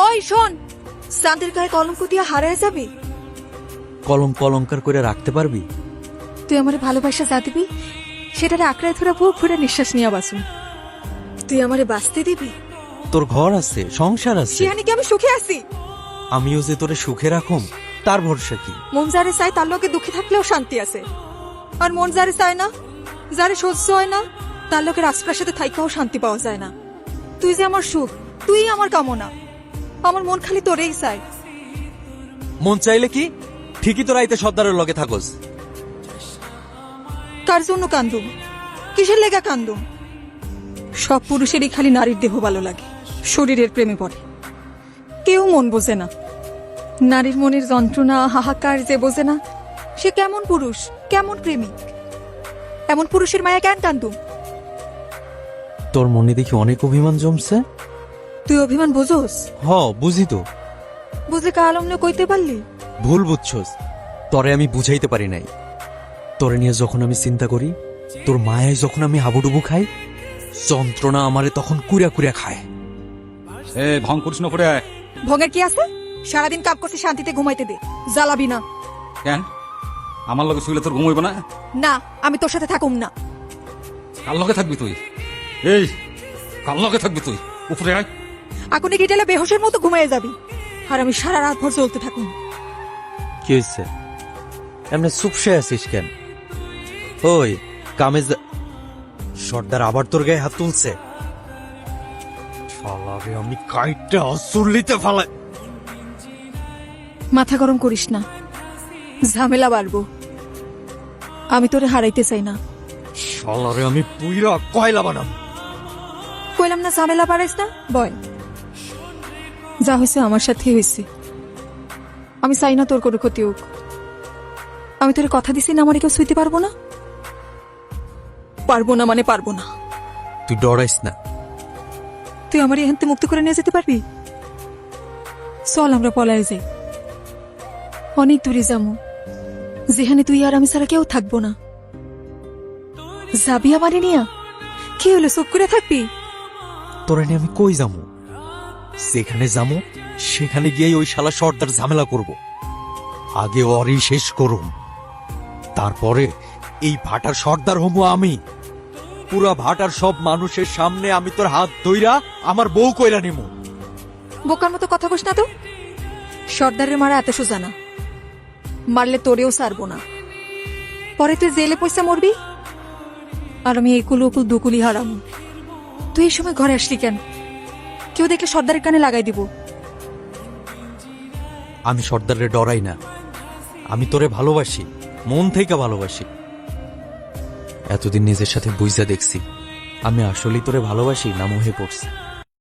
ওই শোন, চাঁদের গায়ে কলঙ্ক দিয়ে হারায় যাবি। কলঙ্ক অলঙ্কার করে রাখতে পারবি? তুই আমারে ভালোবাসা যা দিবি সেটারে আঁকড়ায় ধরে বুক ফুরে নিঃশ্বাস নিয়ে বাসুন। তুই আমারে বাঁচতে দিবি। তোর ঘর আছে, সংসার আছে, সেখানে কি আমি সুখে আছি? আমিও যে তোরে সুখে রাখুম তার ভরসা কি? মন যারে চায় তার লোকে দুঃখে থাকলেও শান্তি আছে, আর মন যারে চায় না, যারে সহ্য হয় না, তার লোকে রাজপ্রাসাদে থাইকাও শান্তি পাওয়া যায় না। তুই যে আমার সুখ, তুই আমার কামনা, আমার মন খালি তোরেই চায়। মন চাইলে কি ঠিকই তো রাইতে সর্দারের লগে থাকস। কার জন্য কান্দুম? কিসের লেগা কান্দুম? সব পুরুষেরই খালি নারীর দেহ ভালো লাগে, শরীরের প্রেমে পড়ে। কেউ মন বোঝে না। নারীর মনের যন্ত্রণা হাহাকার যে বোঝে না, সে কেমন পুরুষ, কেমন প্রেমিক? এমন পুরুষের মায়া কেন কান্দুম? তোর মনে দেখি অনেক অভিমান জমছে। তুই অভিমান বোঝোস? হ, বুঝি তো। বুঝে কাল অমনে কইতে পারলি? ভুল বুঝছস, তরে আমি বুঝাইতে পারি নাই। তোরে নিয়ে যখন আমি চিন্তা করি, তোর মায়ায় যখন আমি হাবুডুবু খাই, যন্ত্রণা আমারে তখন কুড়া কুড়া খায়। এ ভং করিস না করে। ভঙ্গের কি আছে? সারাদিন কাপ করতে শান্তিতে ঘুমাইতে দে, জ্বালাবি না। কেন আমার লগে শুইলে তোর ঘুমাইব না? না, আমি তোর সাথে থাকুম না। কার লগে থাকবি তুই? এই কার লগে থাকবি তুই? উপরে আয়। আকুনি গিটেলে বেহোশের মতো ঘুমাইয়ে যাবি, আর আমি সারা রাত ভর চলতে থাকুম। কি হয়েছে? এমনি চুপসে আছিস কেন? ওই কামেজ সর্দার আবার তোর গায়ে হাত তুলছে। শালারে আমি কাইটটা অসুরলিতে ফালাই। মাথা গরম করিস না, ঝামেলা বাড়বো। আমি তোরে হারাইতে চাই না। শালারে আমি পুইরা কয়লা বানাম। কইলাম না ঝামেলা বাড়াইস না, বয়। যা হয়েছে আমার সাথে হয়েছে, আমি চাই না তোর কোনো ক্ষতি হোক। আমি তোর কথা দিছি না আমার কেউ শুইতে পারবো না। পারবো না মানে পারবো না। তুই ডরাইস না। তুই আমার এখান থেকে মুক্ত করে নিয়ে যেতে পারবি? চল আমরা পলায় যাই, অনেক দূরে যাবো, যেখানে তুই আর আমি ছাড়া কেউ থাকবো না। যাবি আমারে নিয়া? কি হলো, চুপ করে থাকবি? তোরা নিয়ে আমি কই যাবো? যেখানে যাবো সেখানে গিয়ে ওই শালা সর্দার ঝামেলা করব। আগে ওরই শেষ করুম, তারপরে এই ভাটার সর্দার হমু আমি। পুরা ভাটার সব মানুষের সামনে আমি তোর হাত ধইরা আমার বউ কইরা নিমু। বোকার মতো কথা কস না তো। সর্দারের মারা এত সোজা না, মারলে তোরেও সারবো না। পরে তুই জেলে পয়সা মরবি, আর আমি একুল উকুল দুকুলি হারাম। তুই এই সময় ঘরে আসলি কেন? কেউ দেখলে সর্দারের কানে লাগাই দিব। আমি সর্দারে ডরাই না, আমি তোরে ভালোবাসি, মন থেকে ভালোবাসি। এতদিন নিজের সাথে বুঝা দেখছি আমি আসলেই তোরে ভালোবাসি না মোহে পড়ছি।